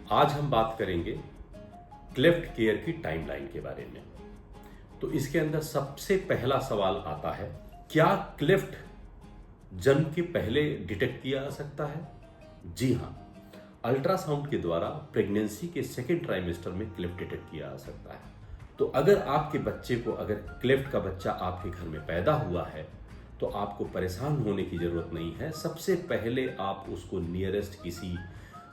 आज हम बात करेंगे क्लेफ्ट केयर की टाइमलाइन के बारे में। तो इसके अंदर सबसे पहला सवाल आता है, क्या क्लेफ्ट जन्म के पहले डिटेक्ट किया जा सकता है? जी हाँ, अल्ट्रासाउंड के द्वारा प्रेगनेंसी के सेकेंड ट्राइमेस्टर में क्लेफ्ट डिटेक्ट किया जा सकता है। तो अगर आपके बच्चे को अगर क्लेफ्ट का बच्चा आपके घर में पैदा हुआ है तो आपको परेशान होने की जरूरत नहीं है। सबसे पहले आप उसको नियरेस्ट किसी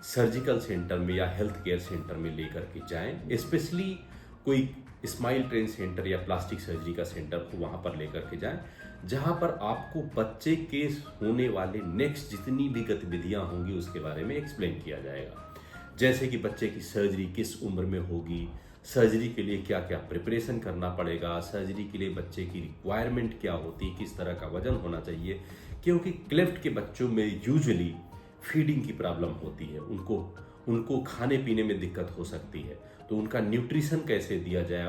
सर्जिकल सेंटर में या हेल्थ केयर सेंटर में लेकर के जाएं। स्पेशली कोई स्माइल ट्रेन सेंटर या प्लास्टिक सर्जरी का सेंटर को वहां पर लेकर के जाएं, जहां पर आपको बच्चे के होने वाले नेक्स्ट जितनी भी गतिविधियां होंगी उसके बारे में एक्सप्लेन किया जाएगा। जैसे कि बच्चे की सर्जरी किस उम्र में होगी, सर्जरी के लिए क्या क्या प्रिपरेशन करना पड़ेगा, सर्जरी के लिए बच्चे की रिक्वायरमेंट क्या होती है, किस तरह का वजन होना चाहिए। क्योंकि क्लेफ्ट के बच्चों में यूजुअली फीडिंग की प्रॉब्लम होती है, उनको खाने पीने में दिक्कत हो सकती है। तो उनका न्यूट्रिशन कैसे दिया जाए,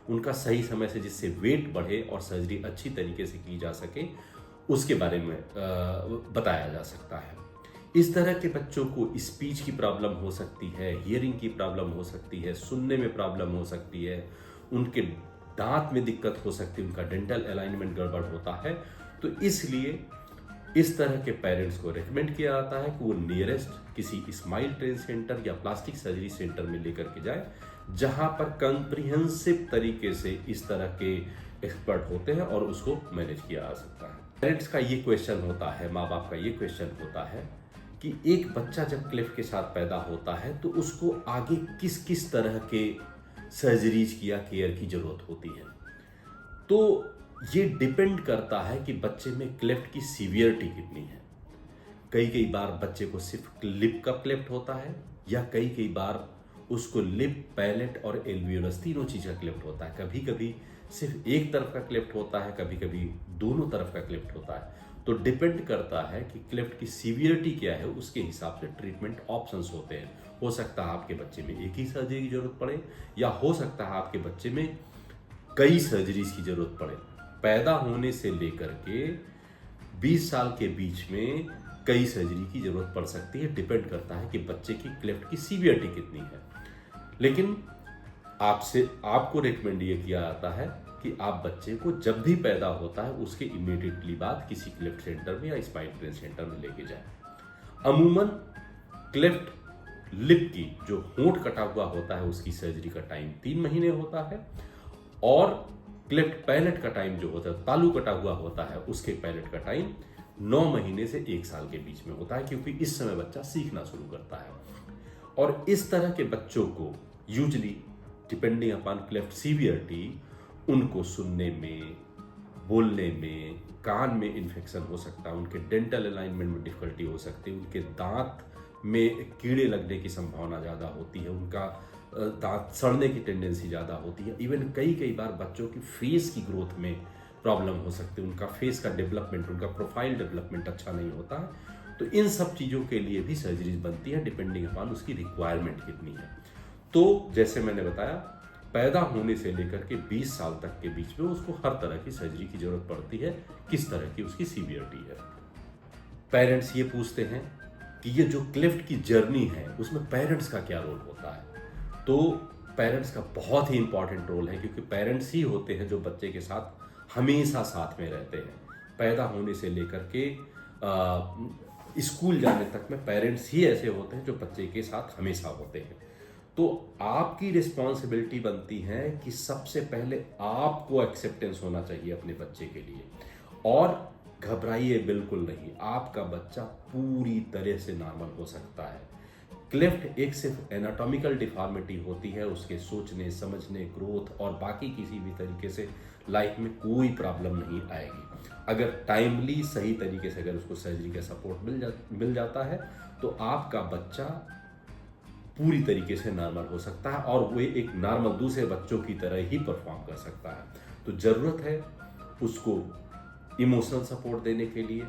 उनका सही समय से जिससे वेट बढ़े और सर्जरी अच्छी तरीके से की जा सके, उसके बारे में बताया जा सकता है। इस तरह के बच्चों को स्पीच की प्रॉब्लम हो सकती है, हियरिंग की प्रॉब्लम हो सकती है, सुनने में प्रॉब्लम हो सकती है, उनके दांत में दिक्कत हो सकती है, उनका डेंटल अलाइनमेंट गड़बड़ होता है। तो इसलिए इस तरह के पेरेंट्स को रेकमेंड किया जाता है कि वो नियरेस्ट किसी स्माइल ट्रेन सेंटर या प्लास्टिक सर्जरी सेंटर में लेकर के जाए, जहां पर कंप्रिहेंसिव तरीके से इस तरह के एक्सपर्ट होते हैं और उसको मैनेज किया जा सकता है। पेरेंट्स का ये क्वेश्चन होता है, माँ बाप का ये क्वेश्चन होता है कि एक बच्चा जब क्लेफ्ट के साथ पैदा होता है तो उसको आगे किस किस तरह के सर्जरीज की या केयर की जरूरत होती है। तो ये डिपेंड करता है कि बच्चे में क्लेफ्ट की सीवियरिटी कितनी है। कई बार बच्चे को सिर्फ लिप का क्लेफ्ट होता है, या कई बार उसको लिप, पैलेट और एल्वियोलस तीनों चीज का क्लेफ्ट होता है। कभी कभी सिर्फ एक तरफ का क्लेफ्ट होता है, कभी कभी दोनों तरफ का क्लेफ्ट होता है। तो डिपेंड करता है कि क्लेफ्ट की सीवियरिटी क्या है, उसके हिसाब से ट्रीटमेंट ऑप्शंस होते हैं। हो सकता है आपके बच्चे में एक ही सर्जरी की जरूरत पड़े, या हो सकता है आपके बच्चे में कई सर्जरीज की जरूरत पड़े। पैदा होने से लेकर के 20 साल के बीच में कई सर्जरी की जरूरत पड़ सकती है। डिपेंड करता है कि बच्चे की क्लेफ्ट की सीवियरिटी कितनी है। लेकिन आपको रेकमेंड ये किया जाता है कि आप बच्चे को जब भी पैदा होता है उसके इमीडिएटली बाद किसी क्लेफ्ट सेंटर में या स्माइल ट्रेन सेंटर में लेके जाए। अमूमन क्लेफ्ट लिप की जो होंठ कटा हुआ होता है उसकी सर्जरी का टाइम 3 महीने होता है, और क्लेफ्ट पैलेट का टाइम जो होता है, तालू कटा हुआ होता है, उसके पैलेट का टाइम 9 महीने से 1 साल के बीच में होता है, क्योंकि इस समय बच्चा सीखना शुरू करता है। और इस तरह के बच्चों को usually depending upon cleft severity, उनको सुनने में, बोलने में, कान में इन्फेक्शन हो सकता है, उनके डेंटल अलाइनमेंट में डिफिकल्टी हो सकती है, उनके दांत में कीड़े लगने की संभावना ज़्यादा होती है, उनका दांत सड़ने की टेंडेंसी ज़्यादा होती है। इवन कई बार बच्चों की फेस की ग्रोथ में प्रॉब्लम हो सकती है, उनका फेस का डेवलपमेंट, उनका प्रोफाइल डेवलपमेंट अच्छा नहीं होता है। तो इन सब चीज़ों के लिए भी सर्जरीज बनती है, डिपेंडिंग अपॉन उसकी रिक्वायरमेंट कितनी है। तो जैसे मैंने बताया, पैदा होने से लेकर के 20 साल तक के बीच में उसको हर तरह की सर्जरी की जरूरत पड़ती है, किस तरह की उसकी सीवियरिटी है। पेरेंट्स ये पूछते हैं कि ये जो क्लेफ्ट की जर्नी है उसमें पेरेंट्स का क्या रोल होता है। तो पेरेंट्स का बहुत ही इंपॉर्टेंट रोल है, क्योंकि पेरेंट्स ही होते हैं जो बच्चे के साथ हमेशा साथ में रहते हैं। पैदा होने से लेकर के स्कूल जाने तक में पेरेंट्स ही ऐसे होते हैं जो बच्चे के साथ हमेशा होते हैं। तो आपकी रिस्पॉन्सिबिलिटी बनती है कि सबसे पहले आपको एक्सेप्टेंस होना चाहिए अपने बच्चे के लिए, और घबराइए बिल्कुल नहीं, आपका बच्चा पूरी तरह से नॉर्मल हो सकता है। क्लेफ्ट एक सिर्फ एनाटॉमिकल डिफॉर्मिटी होती है, उसके सोचने, समझने, ग्रोथ और बाकी किसी भी तरीके से लाइफ में कोई प्रॉब्लम नहीं आएगी। अगर टाइमली सही तरीके से अगर उसको सर्जरी का सपोर्ट मिल जाता है तो आपका बच्चा पूरी तरीके से नॉर्मल हो सकता है, और वो एक नॉर्मल दूसरे बच्चों की तरह ही परफॉर्म कर सकता है। तो ज़रूरत है उसको इमोशनल सपोर्ट देने के लिए,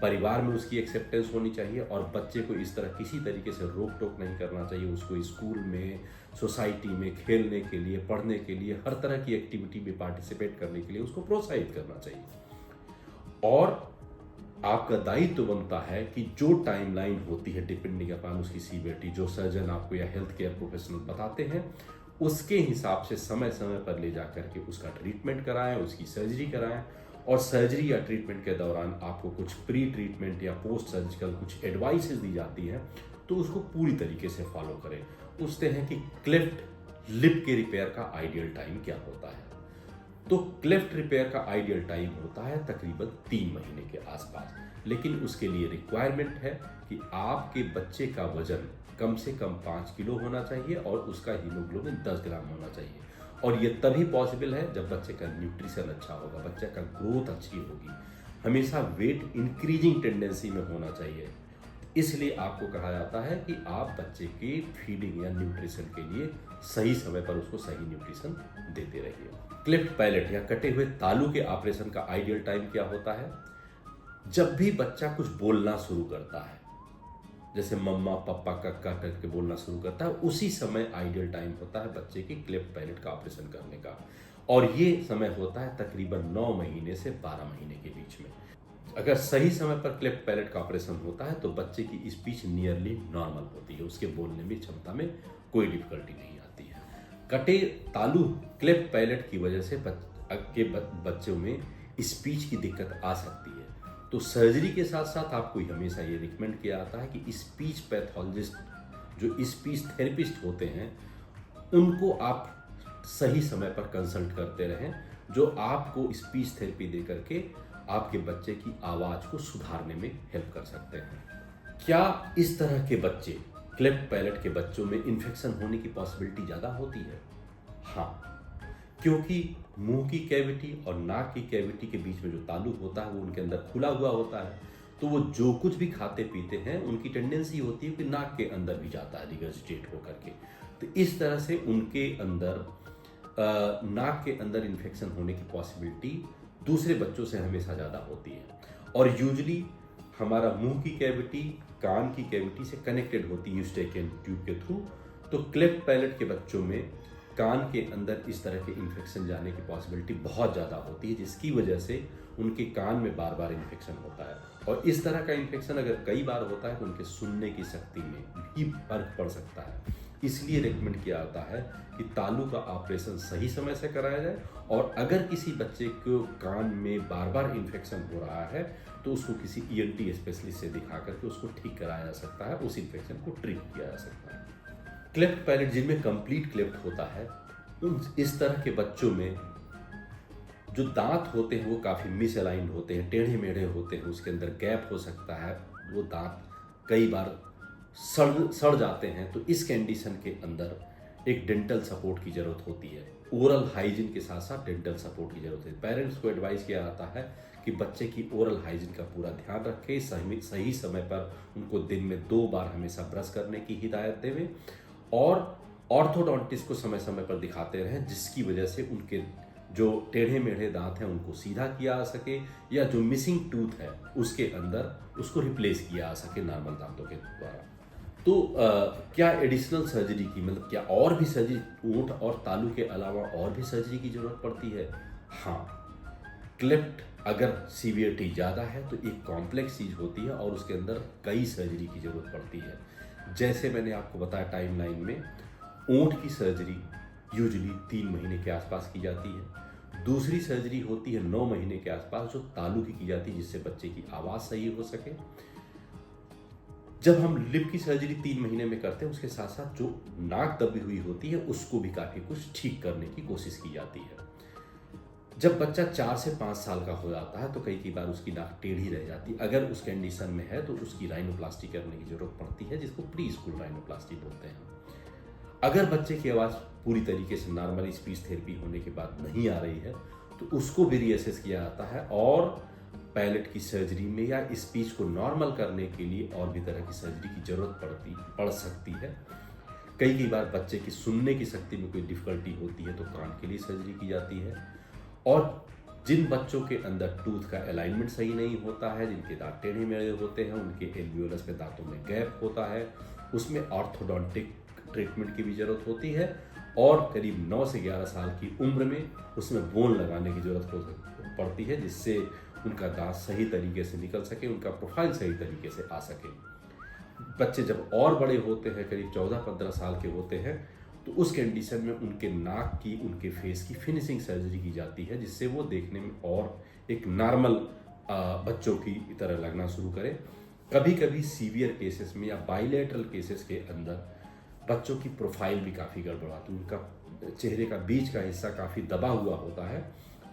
परिवार में उसकी एक्सेप्टेंस होनी चाहिए, और बच्चे को इस तरह किसी तरीके से रोक टोक नहीं करना चाहिए। उसको स्कूल में, सोसाइटी में खेलने के लिए, पढ़ने के लिए, हर तरह की एक्टिविटी में पार्टिसिपेट करने के लिए उसको प्रोत्साहित करना चाहिए। और आपका दायित्व बनता है कि जो टाइमलाइन होती है डिपेंडिंग अपॉन उसकी सीवियरिटी, जो सर्जन आपको या हेल्थ केयर प्रोफेशनल बताते हैं, उसके हिसाब से समय समय पर ले जा करके उसका ट्रीटमेंट कराएं, उसकी सर्जरी कराएं। और सर्जरी या ट्रीटमेंट के दौरान आपको कुछ प्री ट्रीटमेंट या पोस्ट सर्जिकल कुछ एडवाइसेस दी जाती हैं, तो उसको पूरी तरीके से फॉलो करें। पूछते हैं कि क्लेफ्ट लिप के रिपेयर का आइडियल टाइम क्या होता है। तो क्लेफ्ट रिपेयर का आइडियल टाइम होता है तकरीबन 3 महीने के आसपास, लेकिन उसके लिए रिक्वायरमेंट है कि आपके बच्चे का वजन कम से कम 5 किलो होना चाहिए और उसका हीमोग्लोबिन 10 ग्राम होना चाहिए। और ये तभी पॉसिबल है जब बच्चे का न्यूट्रिशन अच्छा होगा, बच्चे का ग्रोथ अच्छी होगी। हमेशा वेट इंक्रीजिंग टेंडेंसी में होना चाहिए। इसलिए आपको कहा जाता है कि आप बच्चे के फीडिंग या न्यूट्रिशन के लिए सही समय पर उसको सही न्यूट्रिशन देते रहिए। क्लिफ्ट पैलेट या कटे हुए तालू के ऑपरेशन का आइडियल टाइम क्या होता है? जब भी बच्चा कुछ बोलना शुरू करता है, जैसे मम्मा पापा कक्का करके बोलना शुरू करता है, उसी समय आइडियल टाइम होता है बच्चे की क्लिफ्ट पैलेट का ऑपरेशन करने का। और ये समय होता है तकरीबन 9 महीने से 12 महीने के बीच में। अगर सही समय पर क्लिफ्ट पैलेट का ऑपरेशन होता है तो बच्चे की स्पीच नियरली नॉर्मल होती है, उसके बोलने में क्षमता में कोई डिफिकल्टी नहीं आती है। कटे तालू क्लिफ्ट पैलेट की वजह से बच्चों में स्पीच की दिक्कत आ सकती है। तो सर्जरी के साथ साथ आपको हमेशा ये रिकमेंड किया जाता है कि स्पीच पैथोलॉजिस्ट, जो स्पीच थेरेपिस्ट होते हैं, उनको आप सही समय पर कंसल्ट करते रहें, जो आपको स्पीच थेरेपी दे करके आपके बच्चे की आवाज़ को सुधारने में हेल्प कर सकते हैं। क्या इस तरह के बच्चे, क्लेफ्ट पैलेट के बच्चों में इन्फेक्शन होने की पॉसिबिलिटी ज़्यादा होती है? हाँ, क्योंकि मुंह की कैविटी और नाक की कैविटी के बीच में जो तालु होता है वो उनके अंदर खुला हुआ होता है। तो वो जो कुछ भी खाते पीते हैं उनकी टेंडेंसी होती है कि नाक के अंदर भी जाता है रिगर्जिटेट होकर के। तो इस तरह से उनके अंदर नाक के अंदर इन्फेक्शन होने की पॉसिबिलिटी दूसरे बच्चों से हमेशा ज़्यादा होती है। और यूजली हमारा मुंह की कैविटी कान की कैविटी से कनेक्टेड होती है यूस्टेकियन ट्यूब के थ्रू। तो क्लेफ्ट पैलेट के बच्चों में कान के अंदर इस तरह के इन्फेक्शन जाने की पॉसिबिलिटी बहुत ज़्यादा होती है, जिसकी वजह से उनके कान में बार बार इन्फेक्शन होता है। और इस तरह का इन्फेक्शन अगर कई बार होता है तो उनके सुनने की शक्ति में भी फर्क पड़ सकता है। इसलिए रेकमेंड किया जाता है कि तालू का ऑपरेशन सही समय से कराया जाए। और अगर किसी बच्चे को कान में बार बार इन्फेक्शन हो रहा है तो उसको किसी ENT स्पेशलिस्ट से दिखा करके उसको ठीक कराया जा सकता है, उस इन्फेक्शन को ट्रीट किया जा सकता है। क्लेफ्ट पैलेट जिनमें कंप्लीट क्लेफ्ट होता है, इस तरह के बच्चों में जो दांत होते हैं वो काफ़ी मिसअलाइंड होते हैं, टेढ़े मेढ़े होते हैं, उसके अंदर गैप हो सकता है, वो दांत कई बार सड़ जाते हैं। तो इस कंडीशन के अंदर एक डेंटल सपोर्ट की ज़रूरत होती है। ओरल हाइजीन के साथ साथ डेंटल सपोर्ट की ज़रूरत है। पेरेंट्स को एडवाइस किया जाता है कि बच्चे की ओरल हाइजीन का पूरा ध्यान रखें, सही समय पर उनको दिन में 2 बार हमेशा ब्रश करने की हिदायत देवें और ऑर्थोडोंटिस्ट को समय समय पर दिखाते रहें, जिसकी वजह से उनके जो टेढ़े मेढ़े दांत हैं उनको सीधा किया जा सके, या जो मिसिंग टूथ है उसके अंदर उसको रिप्लेस किया जा सके नॉर्मल दांतों के द्वारा। तो क्या एडिशनल सर्जरी की, मतलब क्या और भी सर्जरी ओंठ और तालू के अलावा और भी सर्जरी की ज़रूरत पड़ती है? हाँ, क्लेफ्ट अगर सीवियरिटी ज़्यादा है तो एक कॉम्प्लेक्स चीज़ होती है और उसके अंदर कई सर्जरी की ज़रूरत पड़ती है। जैसे मैंने आपको बताया टाइमलाइन में, ओंठ की सर्जरी यूजुअली 3 महीने के आसपास की जाती है। दूसरी सर्जरी होती है 9 महीने के आसपास, जो तालू की जाती है, जिससे बच्चे की आवाज़ सही हो सके। जब हम लिप की सर्जरी 3 महीने में करते हैं, उसके साथ साथ जो नाक दबी हुई होती है उसको भी काफ़ी कुछ ठीक करने की कोशिश की जाती है। जब बच्चा 4 से 5 साल का हो जाता है तो कई बार उसकी नाक टेढ़ी रह जाती है। अगर उस कंडीशन में है तो उसकी राइनोप्लास्टी करने की जरूरत पड़ती है, जिसको प्री स्कूल राइनोप्लास्टी बोलते हैं। अगर बच्चे की आवाज़ पूरी तरीके से नॉर्मल स्पीच थेरेपी होने के बाद नहीं आ रही है तो उसको भी रीअसेस किया जाता है और पैलेट की सर्जरी में या स्पीच को नॉर्मल करने के लिए और भी तरह की सर्जरी की जरूरत पड़ सकती है। कई बार बच्चे की सुनने की शक्ति में कोई डिफिकल्टी होती है तो कान के लिए सर्जरी की जाती है। और जिन बच्चों के अंदर टूथ का अलाइनमेंट सही नहीं होता है, जिनके दांत टेढ़े मेढ़े होते हैं, उनके एल्वियोलस में दांतों में गैप होता है, उसमें ऑर्थोडोंटिक ट्रीटमेंट की भी ज़रूरत होती है। और करीब 9 से 11 साल की उम्र में उसमें बोन लगाने की ज़रूरत पड़ती है, जिससे उनका दांत सही तरीके से निकल सके, उनका प्रोफाइल सही तरीके से आ सके। बच्चे जब और बड़े होते हैं, करीब 14-15 साल के होते हैं, तो उस कंडीशन में उनके नाक की, उनके फेस की फिनिशिंग सर्जरी की जाती है, जिससे वो देखने में और एक नॉर्मल बच्चों की तरह लगना शुरू करें। कभी कभी सीवियर केसेस में या बाइलेटरल केसेस के अंदर बच्चों की प्रोफाइल भी काफ़ी गड़बड़ाती है, उनका चेहरे का बीच का हिस्सा काफ़ी दबा हुआ होता है,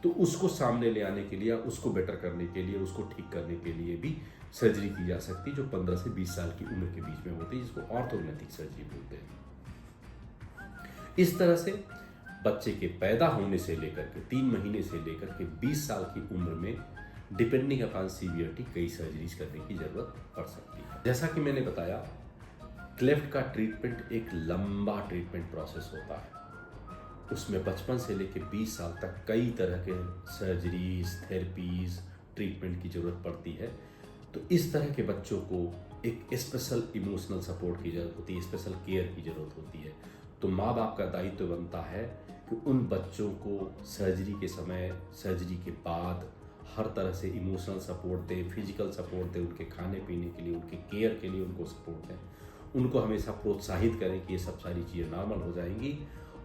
तो उसको सामने ले आने के लिए या उसको बेटर करने के लिए, उसको ठीक करने के लिए भी सर्जरी की जा सकती है, जो 15 से 20 साल की उम्र के बीच में होती है, जिसको ऑर्थोग्नेटिक सर्जरी बोलते हैं। इस तरह से बच्चे के पैदा होने से लेकर के 3 महीने से लेकर के 20 साल की उम्र में डिपेंडिंग अपॉन सीवियरिटी कई सर्जरीज करने की जरूरत पड़ सकती है। जैसा कि मैंने बताया, क्लेफ्ट का ट्रीटमेंट एक लंबा ट्रीटमेंट प्रोसेस होता है। उसमें बचपन से लेकर 20 साल तक कई तरह के सर्जरीज, थेरेपीज, ट्रीटमेंट की जरूरत पड़ती है। तो इस तरह के बच्चों को एक स्पेशल इमोशनल सपोर्ट की जरूरत होती है, स्पेशल केयर की जरूरत होती है। तो माँ बाप का दायित्व बनता है कि उन बच्चों को सर्जरी के समय, सर्जरी के बाद हर तरह से इमोशनल सपोर्ट दें, फिजिकल सपोर्ट दें, उनके खाने पीने के लिए, उनके केयर के लिए उनको सपोर्ट दें, उनको हमेशा प्रोत्साहित करें कि ये सब सारी चीज़ें नॉर्मल हो जाएंगी,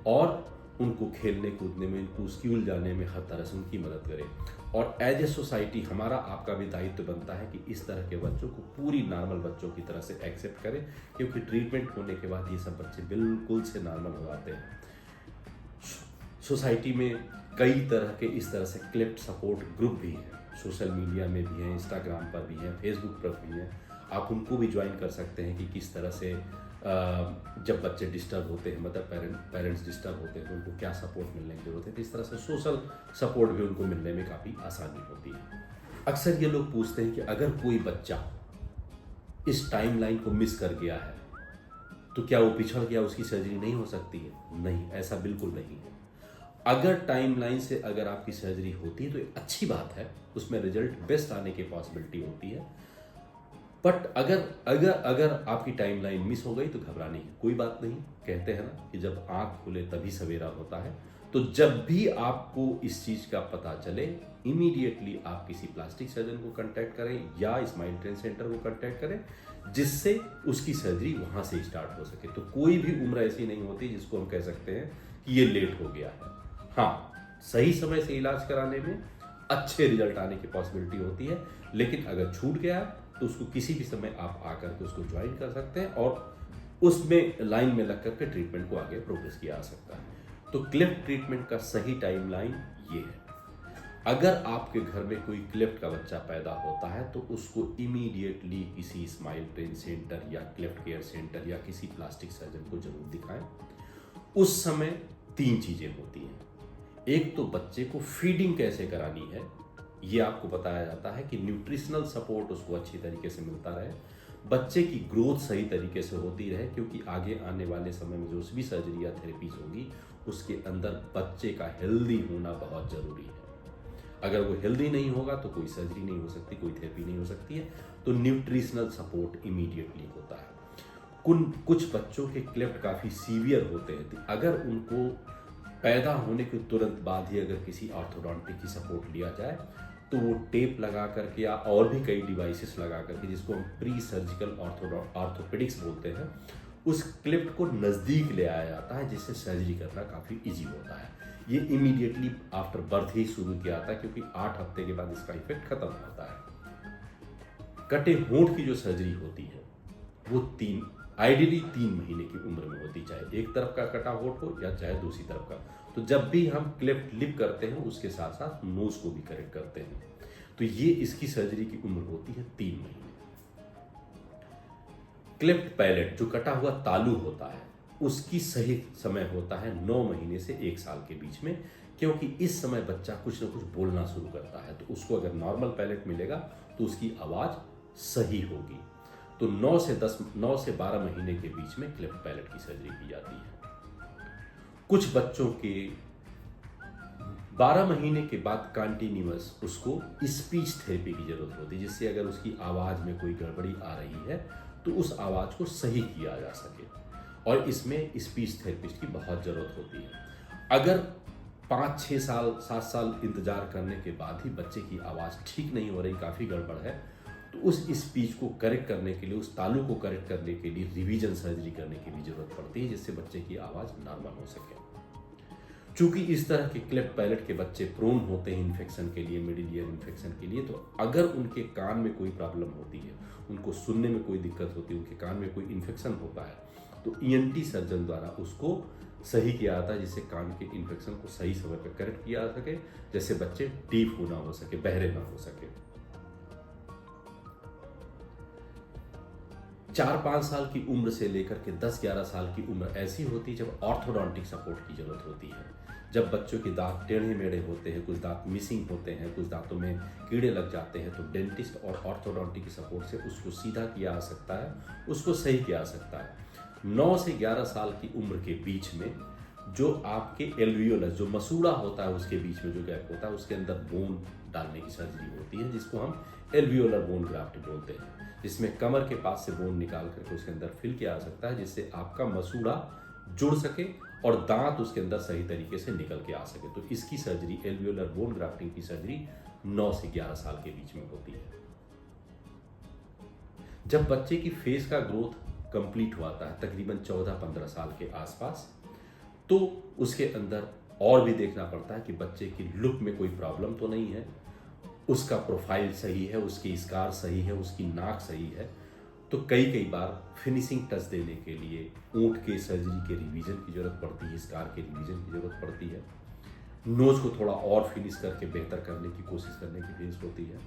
और उनको खेलने कूदने में, उनको स्कूल जाने में हर तरह से उनकी मदद करें। और एज ए सोसाइटी हमारा आपका भी दायित्व बनता है कि इस तरह के बच्चों को पूरी नॉर्मल बच्चों की तरह से एक्सेप्ट करें, क्योंकि ट्रीटमेंट होने के बाद ये सब बच्चे बिल्कुल से नॉर्मल हो जाते हैं। सोसाइटी में कई तरह के इस तरह से क्लेफ्ट सपोर्ट ग्रुप भी हैं, सोशल मीडिया में भी हैं, इंस्टाग्राम पर भी हैं, फेसबुक पर भी हैं। आप उनको भी ज्वाइन कर सकते हैं कि किस तरह से जब बच्चे डिस्टर्ब होते हैं, मतलब पेरेंट्स डिस्टर्ब होते हैं, तो उनको क्या सपोर्ट मिलने की जरूरत है। तो इस तरह से सोशल सपोर्ट भी उनको मिलने में काफ़ी आसानी होती है। अक्सर ये लोग पूछते हैं कि अगर कोई बच्चा इस टाइमलाइन को मिस कर गया है तो क्या वो पिछड़ गया, उसकी सर्जरी नहीं हो सकती है? नहीं, ऐसा बिल्कुल नहीं है। अगर टाइमलाइन से अगर आपकी सर्जरी होती है तो एक अच्छी बात है, उसमें रिजल्ट बेस्ट आने की पॉसिबिलिटी होती है। बट अगर अगर अगर आपकी टाइमलाइन मिस हो गई तो घबराने की कोई बात नहीं। कहते हैं ना कि जब आंख खुले तभी सवेरा होता है। तो जब भी आपको इस चीज़ का पता चले, इमीडिएटली आप किसी प्लास्टिक सर्जन को कांटेक्ट करें या स्माइल ट्रेन सेंटर को कांटेक्ट करें, जिससे उसकी सर्जरी वहाँ से स्टार्ट हो सके। तो कोई भी उम्र ऐसी नहीं होती जिसको हम कह सकते हैं कि ये लेट हो गया है। हाँ, सही समय से इलाज कराने में अच्छे रिजल्ट आने की पॉसिबिलिटी होती है, लेकिन अगर छूट गया तो उसको किसी भी समय आप आकर के उसको ज्वाइन कर सकते हैं और उसमें लाइन में लग करके ट्रीटमेंट को आगे प्रोग्रेस किया जा सकता है। तो क्लेफ्ट ट्रीटमेंट का सही टाइमलाइन ये है। अगर आपके घर में कोई क्लेफ्ट का बच्चा पैदा होता है तो उसको इमीडिएटली किसी स्माइल ट्रेन सेंटर या क्लेफ्ट केयर सेंटर या किसी प्लास्टिक सर्जन को जरूर दिखाएं। उस समय 3 चीजें होती हैं। एक तो बच्चे को फीडिंग कैसे करानी है, ये आपको बताया जाता है कि न्यूट्रिशनल सपोर्ट उसको अच्छी तरीके से मिलता रहे, बच्चे की ग्रोथ सही तरीके से होती रहे, क्योंकि आगे आने वाले समय में जो भी सर्जरी या थेरेपीज होगी उसके अंदर बच्चे का हेल्दी होना बहुत ज़रूरी है। अगर वो हेल्दी नहीं होगा तो कोई सर्जरी नहीं हो सकती, कोई थेरेपी नहीं हो सकती है। तो न्यूट्रिशनल सपोर्ट इमीडिएटली होता है। कुछ बच्चों के क्लेफ्ट काफ़ी सीवियर होते हैं, तो अगर उनको पैदा होने के तुरंत बाद ही अगर किसी ऑर्थोडोंटिक की सपोर्ट लिया जाए तो वो टेप लगा करके या और भी कई डिवाइसेस लगा करके, जिसको हम प्री सर्जिकल ऑर्थोपेडिक्स बोलते हैं, उस क्लिफ्ट को नज़दीक ले आया जाता है, जिससे सर्जरी करना काफ़ी इजी होता है। ये इमीडिएटली आफ्टर बर्थ ही शुरू किया जाता है, क्योंकि 8 हफ्ते के बाद इसका इफेक्ट खत्म होता है। कटे होंठ की जो सर्जरी होती है वो आइडियली 3 महीने की उम्र में होती, चाहे एक तरफ का कटा होंठ हो या चाहे दूसरी तरफ का। तो जब भी हम क्लेफ्ट लिप करते हैं उसके साथ साथ नोज को भी करेक्ट करते हैं। तो ये इसकी सर्जरी की उम्र होती है 3 महीने। क्लेफ्ट पैलेट जो कटा हुआ तालू होता है उसकी सही समय होता है 9 महीने से 1 साल के बीच में, क्योंकि इस समय बच्चा कुछ ना कुछ बोलना शुरू करता है। तो उसको अगर नॉर्मल पैलेट मिलेगा तो उसकी आवाज़ सही होगी। तो 9 से 12 महीने के बीच में क्लेफ्ट पैलेट की सर्जरी की जाती है। कुछ बच्चों के 12 महीने के बाद कंटिन्यूअस उसको स्पीच थेरेपी की जरूरत होती है, जिससे अगर उसकी आवाज़ में कोई गड़बड़ी आ रही है तो उस आवाज़ को सही किया जा सके, और इसमें स्पीच थेरेपिस्ट की बहुत ज़रूरत होती है। अगर 5-6 साल 7 साल इंतज़ार करने के बाद ही बच्चे की आवाज़ ठीक नहीं हो रही, काफ़ी गड़बड़ है, तो उस स्पीच को करेक्ट करने के लिए, उस तालु को करेक्ट करने के लिए रिवीजन सर्जरी करने की भी ज़रूरत पड़ती है, जिससे बच्चे की आवाज़ नॉर्मल हो सके। चूंकि इस तरह के क्लेफ्ट पैलेट के बच्चे प्रोन होते हैं इन्फेक्शन के लिए, मिडिल ईयर इन्फेक्शन के लिए, तो अगर उनके कान में कोई प्रॉब्लम होती है, उनको सुनने में कोई दिक्कत होती है, उनके कान में कोई इन्फेक्शन होता है, तो ईएनटी सर्जन द्वारा उसको सही किया जाता है, जिससे कान के इन्फेक्शन को सही समय पर करेक्ट किया जा सके, जैसे बच्चे डीफ ना हो सके, बहरे ना हो सके। 4-5 साल की उम्र से लेकर के 10-11 साल की उम्र ऐसी होती है जब ऑर्थोडोंटिक सपोर्ट की जरूरत होती है, जब बच्चों के दांत टेढ़े मेढ़े होते हैं, कुछ दांत मिसिंग होते हैं, कुछ दांतों में कीड़े लग जाते हैं, तो डेंटिस्ट और ऑर्थोडोंटिक के सपोर्ट से उसको सीधा किया जा सकता है, उसको सही किया जा सकता है। 9 से 11 साल की उम्र के बीच में जो आपके एल्वियोलस, जो मसूड़ा होता है, उसके बीच में जो गैप होता है, उसके अंदर बोन डालने की सर्जरी होती है, जिसको हम एल्वियोलर बोन ग्राफ्ट बोलते हैं, जिसमें कमर के पास से बोन निकाल करके उसके अंदर फिल किया जा सकता है, जिससे आपका मसूड़ा जुड़ सके और दांत उसके अंदर सही तरीके से निकल के आ सके। तो इसकी सर्जरी, एल्वियोलर बोन ग्राफ्टिंग की सर्जरी 9 से 11 साल के बीच में होती है। जब बच्चे की फेस का ग्रोथ कंप्लीट हुआ है, तकरीबन 14-15 साल के आसपास, तो उसके अंदर और भी देखना पड़ता है कि बच्चे की लुक में कोई प्रॉब्लम तो नहीं है, उसका प्रोफाइल सही है, उसकी स्कार सही है, उसकी नाक सही है। तो कई बार फिनिशिंग टच देने के लिए ऊंट के सर्जरी के रिवीजन की जरूरत पड़ती है, स्कार के रिवीजन की जरूरत पड़ती है, नोज को थोड़ा और फिनिश करके बेहतर करने की कोशिश करने की फेस होती है।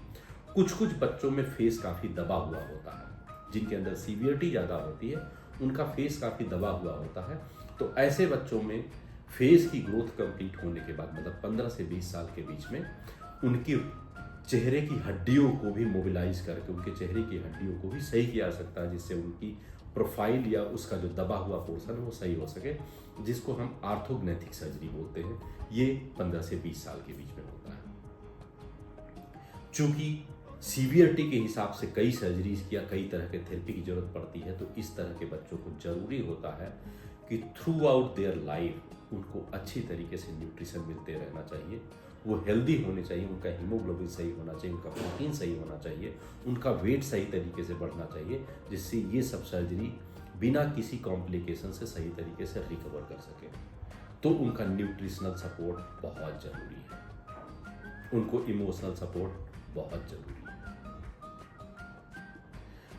कुछ बच्चों में फेस काफ़ी दबा हुआ होता है, जिनके अंदर सीवियरिटी ज़्यादा होती है, उनका फेस काफ़ी दबा हुआ होता है। तो ऐसे बच्चों में फेस की ग्रोथ कंप्लीट होने के बाद, मतलब 15 से 20 साल के बीच में, उनकी चेहरे की हड्डियों को भी मोबिलाइज करके उनके चेहरे की हड्डियों को भी सही किया जा सकता है, जिससे उनकी प्रोफाइल या उसका जो दबा हुआ पोर्शन है वो सही हो सके, जिसको हम आर्थोग्नेथिक सर्जरी बोलते हैं। ये 15 से 20 साल के बीच में होता है। चूंकि सीवियरिटी के हिसाब से कई सर्जरीज या कई तरह के थेरेपी की जरूरत पड़ती है, तो इस तरह के बच्चों को जरूरी होता है कि थ्रू आउट देयर लाइफ उनको अच्छी तरीके से न्यूट्रिशन मिलते रहना चाहिए, वो हेल्दी होने चाहिए, उनका हीमोग्लोबिन सही होना चाहिए, उनका प्रोटीन सही होना चाहिए, उनका वेट सही तरीके से बढ़ना चाहिए, जिससे ये सब सर्जरी बिना किसी कॉम्प्लिकेशन से सही तरीके से रिकवर कर सके। तो उनका न्यूट्रिशनल सपोर्ट बहुत ज़रूरी है, उनको इमोशनल सपोर्ट बहुत ज़रूरी है।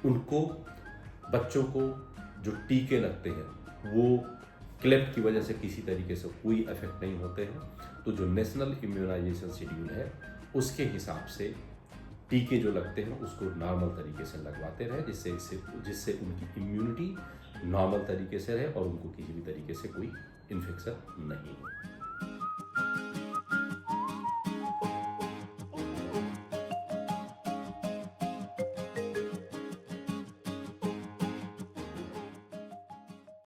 उनको, बच्चों को जो टीके लगते हैं वो क्लेफ्ट की वजह से किसी तरीके से कोई इफेक्ट नहीं होते हैं। तो जो नेशनल इम्यूनाइजेशन शेड्यूल है उसके हिसाब से टीके जो लगते हैं उसको नॉर्मल तरीके से लगवाते रहे, जिससे उनकी इम्यूनिटी नॉर्मल तरीके से रहे और उनको किसी भी तरीके से कोई इन्फेक्शन नहीं हो।